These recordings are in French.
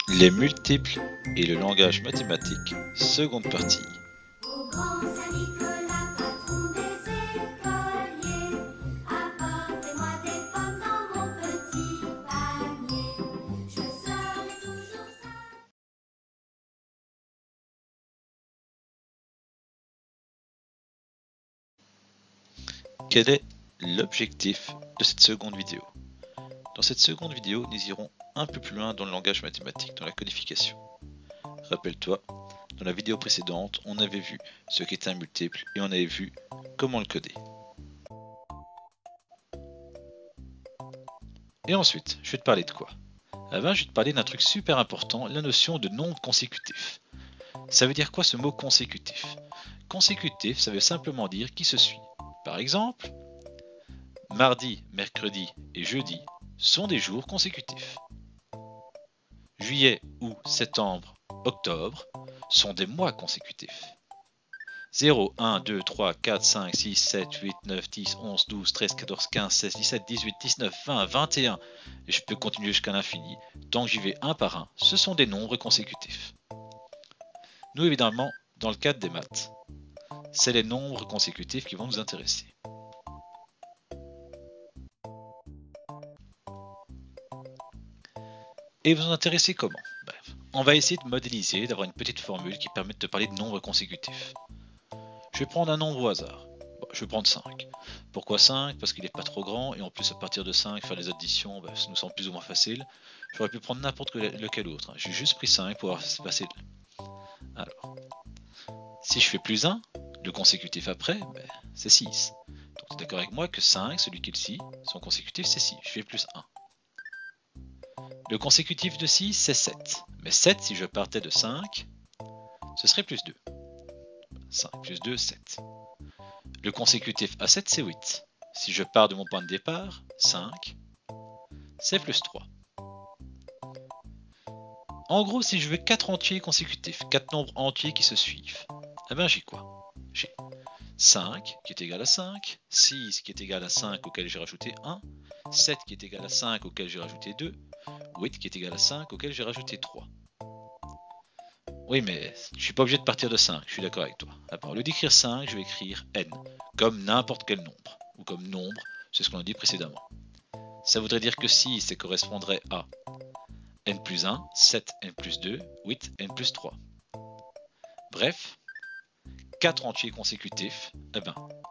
Les multiples et le langage mathématique, seconde partie. Au grand Saint-Nicolas, patron des écoliers, apportez-moi des pommes dans mon petit panier. Je serai toujours sage. Quel est l'objectif de cette seconde vidéo? Dans cette seconde vidéo, nous irons un peu plus loin dans le langage mathématique, dans la codification. Rappelle-toi, dans la vidéo précédente, on avait vu ce qu'était un multiple et on avait vu comment le coder. Et ensuite, je vais te parler de quoi? Je vais te parler d'un truc super important, la notion de nombre consécutif. Ça veut dire quoi ce mot consécutif? Consécutif, ça veut simplement dire qui se suit. Par exemple, mardi, mercredi et jeudi sont des jours consécutifs. Juillet, août, septembre, octobre sont des mois consécutifs. 0, 1, 2, 3, 4, 5, 6, 7, 8, 9, 10, 11, 12, 13, 14, 15, 16, 17, 18, 19, 20, 21, et je peux continuer jusqu'à l'infini, tant que j'y vais un par un, ce sont des nombres consécutifs. Nous, évidemment, dans le cadre des maths, c'est les nombres consécutifs qui vont nous intéresser. Et vous en intéressez comment? Bref, on va essayer de modéliser, d'avoir une petite formule qui permet de te parler de nombres consécutifs. Je vais prendre un nombre au hasard. Bon, je vais prendre 5. Pourquoi 5? Parce qu'il n'est pas trop grand et en plus à partir de 5, faire les additions, ça nous semble plus ou moins facile. J'aurais pu prendre n'importe lequel autre. J'ai juste pris 5 pour voir si c'est facile. Alors, si je fais plus 1, le consécutif après, c'est 6. Donc tu es d'accord avec moi que 5, celui qui est ici, son consécutif c'est 6. Je fais plus 1. Le consécutif de 6 c'est 7. Mais 7, si je partais de 5, ce serait plus 2. 5 plus 2, 7. Le consécutif à 7, c'est 8. Si je pars de mon point de départ, 5, c'est plus 3. En gros, si je veux 4 entiers consécutifs, 4 nombres entiers qui se suivent, j'ai quoi? J'ai 5 qui est égal à 5, 6 qui est égal à 5 auquel j'ai rajouté 1, 7 qui est égal à 5 auquel j'ai rajouté 2, 8 qui est égal à 5 auquel j'ai rajouté 3. Oui, mais je suis pas obligé de partir de 5, je suis d'accord avec toi. Alors, au lieu d'écrire 5, je vais écrire n, comme n'importe quel nombre, ou comme nombre, c'est ce qu'on a dit précédemment. Ça voudrait dire que 6, ça correspondrait à n plus 1, 7 n plus 2, 8 n plus 3. Bref, 4 entiers consécutifs,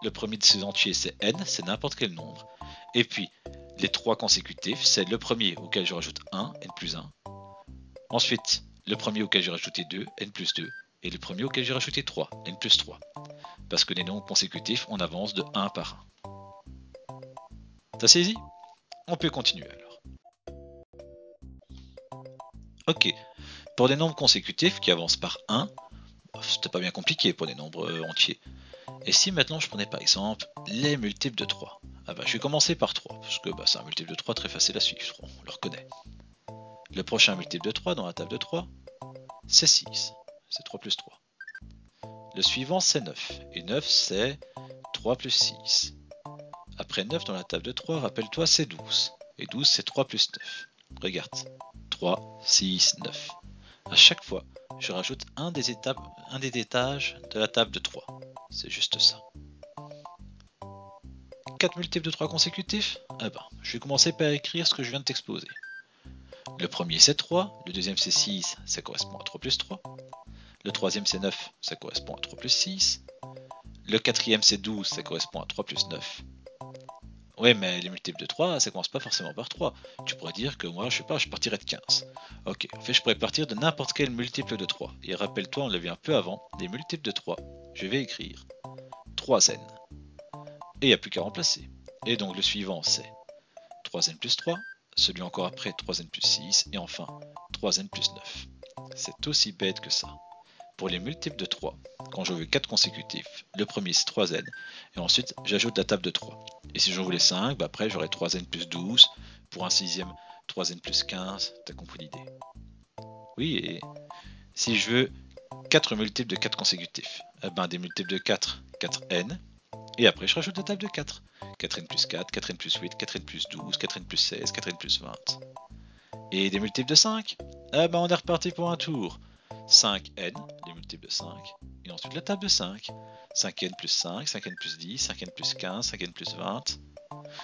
le premier de ces entiers c'est n, c'est n'importe quel nombre. Et puis, les 3 consécutifs, c'est le premier auquel je rajoute 1, n plus 1. Ensuite, le premier auquel j'ai rajouté 2, n plus 2. Et le premier auquel j'ai rajouté 3, n plus 3. Parce que les nombres consécutifs, on avance de 1 par 1. T'as saisi? On peut continuer alors. Ok, pour des nombres consécutifs qui avancent par 1, c'était pas bien compliqué pour des nombres entiers. Et si maintenant je prenais par exemple les multiples de 3? Je vais commencer par 3, parce que c'est un multiple de 3 très facile à suivre, on le reconnaît. Le prochain multiple de 3 dans la table de 3, c'est 6, c'est 3 plus 3. Le suivant c'est 9, et 9 c'est 3 plus 6. Après 9 dans la table de 3, rappelle-toi c'est 12, et 12 c'est 3 plus 9. Regarde, 3, 6, 9. À chaque fois, je rajoute un des étages de la table de 3. C'est juste ça. 4 multiples de 3 consécutifs? Je vais commencer par écrire ce que je viens de t'exposer. Le premier c'est 3, le deuxième c'est 6, ça correspond à 3 plus 3. Le troisième c'est 9, ça correspond à 3 plus 6. Le quatrième c'est 12, ça correspond à 3 plus 9. Ouais, mais les multiples de 3, ça commence pas forcément par 3. Tu pourrais dire que moi, je partirais de 15. Ok, en fait, je pourrais partir de n'importe quel multiple de 3. Et rappelle-toi, on l'a vu un peu avant, les multiples de 3, je vais écrire 3n. Et il n'y a plus qu'à remplacer. Et donc le suivant, c'est 3n plus 3, celui encore après, 3n plus 6, et enfin, 3n plus 9. C'est aussi bête que ça. Pour les multiples de 3, quand je veux 4 consécutifs, le premier c'est 3n, et ensuite j'ajoute la table de 3. Et si j'en voulais 5, après j'aurai 3n plus 12, pour un sixième 3n plus 15, t'as compris l'idée. Oui, et si je veux 4 multiples de 4 consécutifs, des multiples de 4, 4n, et après je rajoute la table de 4. 4n plus 4, 4n plus 8, 4n plus 12, 4n plus 16, 4n plus 20. Et des multiples de 5, Eh ben on est reparti pour un tour. 5n, les multiples de 5, et ensuite la table de 5. 5n plus 5, 5n plus 10, 5n plus 15, 5n plus 20.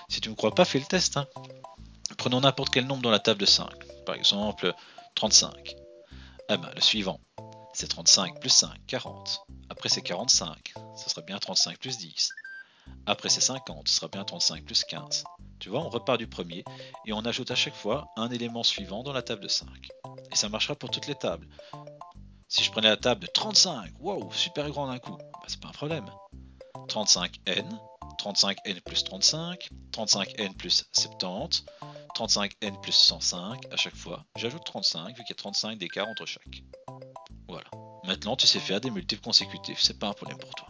Si tu ne me crois pas, fais le test. Hein. Prenons n'importe quel nombre dans la table de 5. Par exemple, 35. Eh ben, le suivant, c'est 35 plus 5, 40. Après c'est 45, ça sera bien 35 plus 10. Après c'est 50, ce sera bien 35 plus 15. Tu vois, on repart du premier et on ajoute à chaque fois un élément suivant dans la table de 5. Et ça marchera pour toutes les tables. Si je prenais la table de 35, wow, super grand d'un coup, bah, c'est pas un problème. 35n, 35n plus 35, 35n plus 70, 35n plus 105, à chaque fois, j'ajoute 35 vu qu'il y a 35 d'écart entre chaque. Voilà. Maintenant, tu sais faire des multiples consécutifs, c'est pas un problème pour toi.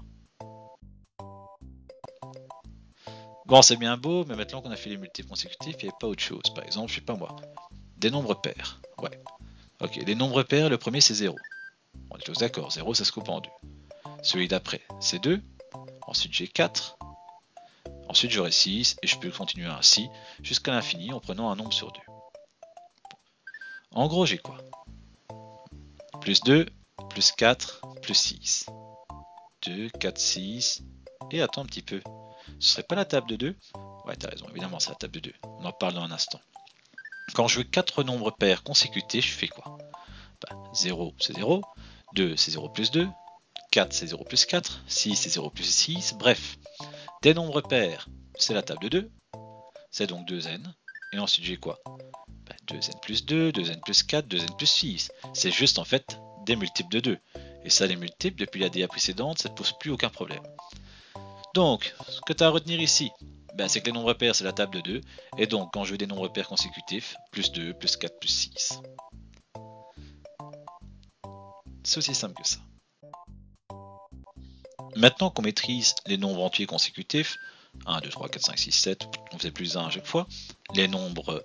Bon, c'est bien beau, mais maintenant qu'on a fait les multiples consécutifs, il n'y a pas autre chose. Par exemple, je sais pas moi, des nombres pairs. Ouais. Ok, les nombres pairs, le premier c'est 0. On est tous d'accord, 0 ça se coupe en 2. Celui d'après, c'est 2. Ensuite j'ai 4. Ensuite j'aurai 6, et je peux continuer ainsi, jusqu'à l'infini en prenant un nombre sur 2. En gros, j'ai quoi? Plus 2, plus 4, plus 6. 2, 4, 6, et attends un petit peu. Ce serait pas la table de 2? Ouais, t'as raison, évidemment c'est la table de 2. On en parle dans un instant. Quand je veux 4 nombres pairs consécutifs, je fais quoi? 0 c'est 0, 2 c'est 0 plus 2, 4 c'est 0 plus 4, 6 c'est 0 plus 6, bref. Des nombres pairs, c'est la table de 2, c'est donc 2n, et ensuite j'ai quoi? 2n plus 2, 2n plus 4, 2n plus 6. C'est juste en fait des multiples de 2. Et ça, les multiples, depuis la DA précédente, ça ne pose plus aucun problème. Donc, ce que tu as à retenir ici, c'est que les nombres pairs, c'est la table de 2. Et donc, quand je veux des nombres pairs consécutifs, plus 2, plus 4, plus 6. C'est aussi simple que ça. Maintenant qu'on maîtrise les nombres entiers consécutifs, 1, 2, 3, 4, 5, 6, 7, on faisait plus 1 à chaque fois, les nombres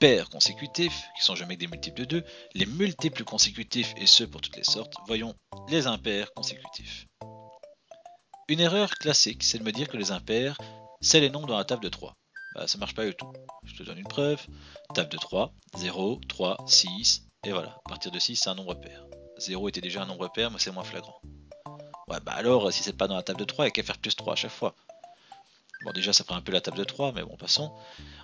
pairs consécutifs, qui sont jamais des multiples de 2, les multiples consécutifs, et ceux pour toutes les sortes, voyons les impairs consécutifs. Une erreur classique, c'est de me dire que les impairs, c'est les nombres dans la table de 3. Ça marche pas du tout. Je te donne une preuve. Table de 3, 0, 3, 6, et voilà. À partir de 6, c'est un nombre pair. 0 était déjà un nombre pair, mais c'est moins flagrant. Ouais, alors, si c'est pas dans la table de 3, il n'y a qu'à faire plus 3 à chaque fois. Bon, déjà, ça prend un peu la table de 3, mais bon, passons.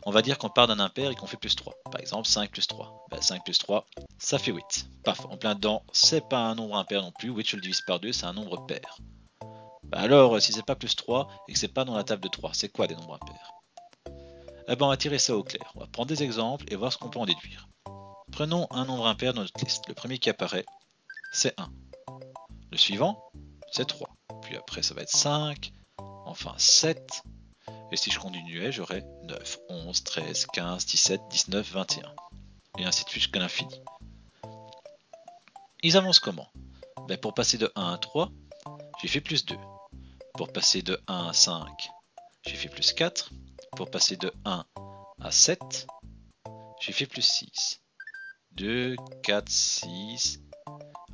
On va dire qu'on part d'un impair et qu'on fait plus 3. Par exemple, 5 plus 3. 5 plus 3, ça fait 8. Paf, en plein dedans, c'est pas un nombre impair non plus. 8, je le divise par 2, c'est un nombre pair. Alors, si c'est pas plus 3 et que c'est pas dans la table de 3, c'est quoi des nombres impairs? On va tirer ça au clair. On va prendre des exemples et voir ce qu'on peut en déduire. Prenons un nombre impair dans notre liste. Le premier qui apparaît, c'est 1. Le suivant, c'est 3. Puis après, ça va être 5. Enfin 7. Et si je continuais, j'aurais 9, 11, 13, 15, 17, 19, 21. Et ainsi de suite jusqu'à l'infini. Ils avancent comment? Pour passer de 1 à 3, j'ai fait plus 2. Pour passer de 1 à 5, j'ai fait plus 4. Pour passer de 1 à 7, j'ai fait plus 6. 2, 4, 6.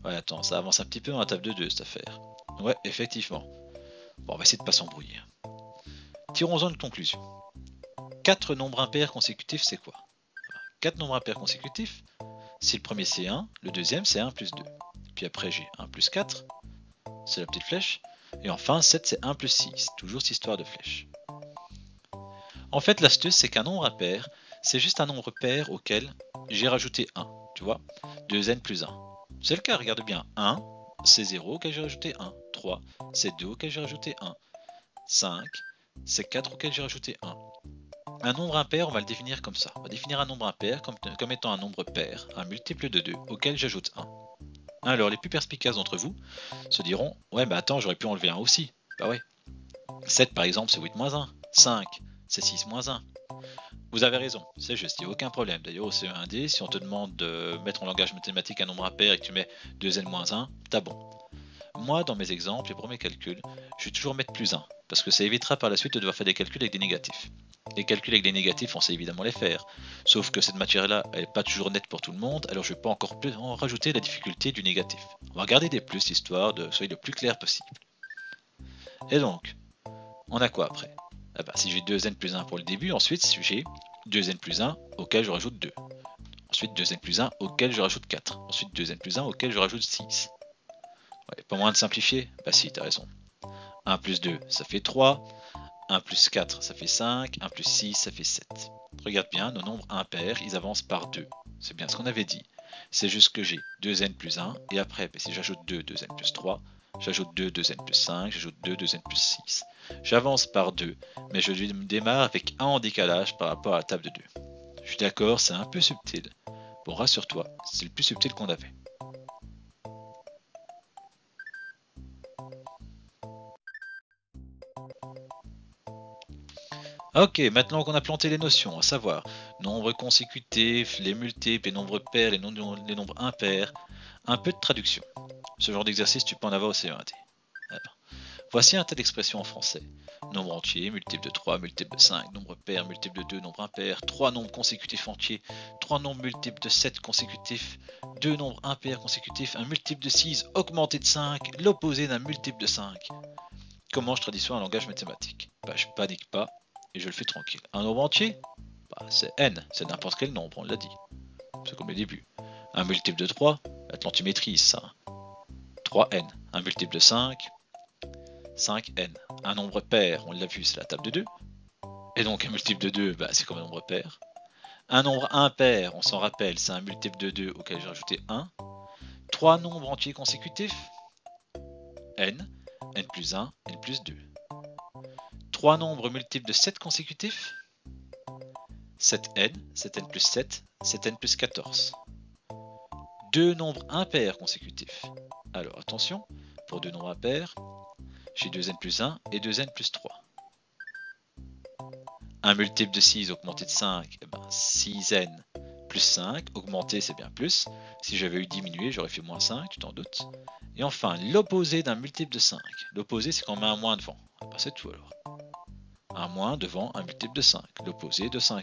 Ouais, attends, ça avance un petit peu dans la table de 2 cette affaire. Ouais, effectivement. Bon, on va essayer de pas s'embrouiller. Tirons-en une conclusion. 4 nombres impairs consécutifs, c'est quoi? 4 nombres impairs consécutifs, si le premier c'est 1, le deuxième c'est 1 plus 2. Puis après j'ai 1 plus 4, c'est la petite flèche. Et enfin 7 c'est 1 plus 6, toujours cette histoire de flèche. En fait l'astuce c'est qu'un nombre impair, c'est juste un nombre pair auquel j'ai rajouté 1, tu vois, 2n plus 1. C'est le cas, regarde bien, 1 c'est 0 auquel j'ai rajouté 1, 3 c'est 2 auquel j'ai rajouté 1, 5 c'est 4 auquel j'ai rajouté 1. Un nombre impair, on va le définir comme ça. On va définir un nombre impair comme étant un nombre pair, un multiple de 2, auquel j'ajoute 1. Alors, les plus perspicaces d'entre vous se diront, ouais, attends, j'aurais pu enlever 1 aussi. Bah ouais. 7 par exemple, c'est 8 moins 1. 5, c'est 6 moins 1. Vous avez raison, c'est juste, il n'y a aucun problème. D'ailleurs, au CE1D, si on te demande de mettre en langage mathématique un nombre impair et que tu mets 2n moins 1, t'as bon. Moi, dans mes exemples et pour mes calculs, je vais toujours mettre plus 1, parce que ça évitera par la suite de devoir faire des calculs avec des négatifs. Les calculs avec des négatifs, on sait évidemment les faire, sauf que cette matière-là, elle n'est pas toujours nette pour tout le monde, alors je ne vais pas encore plus en rajouter la difficulté du négatif. On va regarder des plus, histoire de soyez le plus clair possible. Et donc, on a quoi après? Si j'ai 2n plus 1 pour le début, ensuite j'ai 2n plus 1 auquel je rajoute 2. Ensuite 2n plus 1 auquel je rajoute 4. Ensuite 2n plus 1 auquel je rajoute 6. Ouais, pas moyen de simplifier? Bah si, t'as raison. 1 plus 2, ça fait 3. 1 plus 4, ça fait 5. 1 plus 6, ça fait 7. Regarde bien, nos nombres impairs, ils avancent par 2. C'est bien ce qu'on avait dit. C'est juste que j'ai 2n plus 1, et après, si j'ajoute 2, 2n plus 3, j'ajoute 2, 2n plus 5, j'ajoute 2, 2n plus 6. J'avance par 2, mais je démarre avec 1 en décalage par rapport à la table de 2. Je suis d'accord, c'est un peu subtil. Bon, rassure-toi, c'est le plus subtil qu'on avait. Ok, maintenant qu'on a planté les notions, à savoir nombres consécutifs, les multiples, les nombres pairs, les nombres impairs, un peu de traduction. Ce genre d'exercice, tu peux en avoir au CE1T. Voici un tas d'expressions en français. Nombre entier, multiple de 3, multiple de 5, nombre pair, multiple de 2, nombre impair, 3 nombres consécutifs entiers, 3 nombres multiples de 7 consécutifs, 2 nombres impairs consécutifs, un multiple de 6 augmenté de 5, l'opposé d'un multiple de 5. Comment je traduis ça en langage mathématique? Bah, je panique pas et je le fais tranquille. Un nombre entier? Bah, c'est n, c'est n'importe quel nombre, on l'a dit. C'est comme le début. Un multiple de 3, maintenant tu maîtrises ça. 3n. Un multiple de 5, 5n. Un nombre pair, on l'a vu, c'est la table de 2. Et donc un multiple de 2, bah, c'est comme un nombre pair. Un nombre impair, on s'en rappelle, c'est un multiple de 2 auquel j'ai rajouté 1. 3 nombres entiers consécutifs, n, n plus 1, n plus 2. 3 nombres multiples de 7 consécutifs, 7n, 7n plus 7, 7n plus 14. 2 nombres impairs consécutifs. Alors attention, pour 2 nombres impairs, j'ai 2n plus 1 et 2n plus 3. Un multiple de 6 augmenté de 5, 6n plus 5, augmenté c'est bien plus. Si j'avais eu diminué, j'aurais fait moins 5, tu t'en doutes. Et enfin, l'opposé d'un multiple de 5. L'opposé, c'est quand on met un moins devant. C'est tout alors. Un moins devant un multiple de 5. L'opposé de 5n.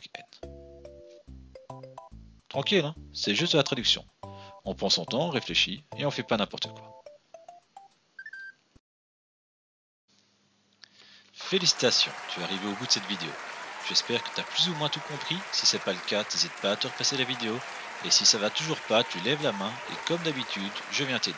Tranquille, hein, c'est juste de la traduction. On prend son temps, on réfléchit, et on fait pas n'importe quoi. Félicitations, tu es arrivé au bout de cette vidéo. J'espère que tu as plus ou moins tout compris. Si c'est pas le cas, n'hésite pas à te repasser la vidéo. Et si ça va toujours pas, tu lèves la main et comme d'habitude, je viens t'aider.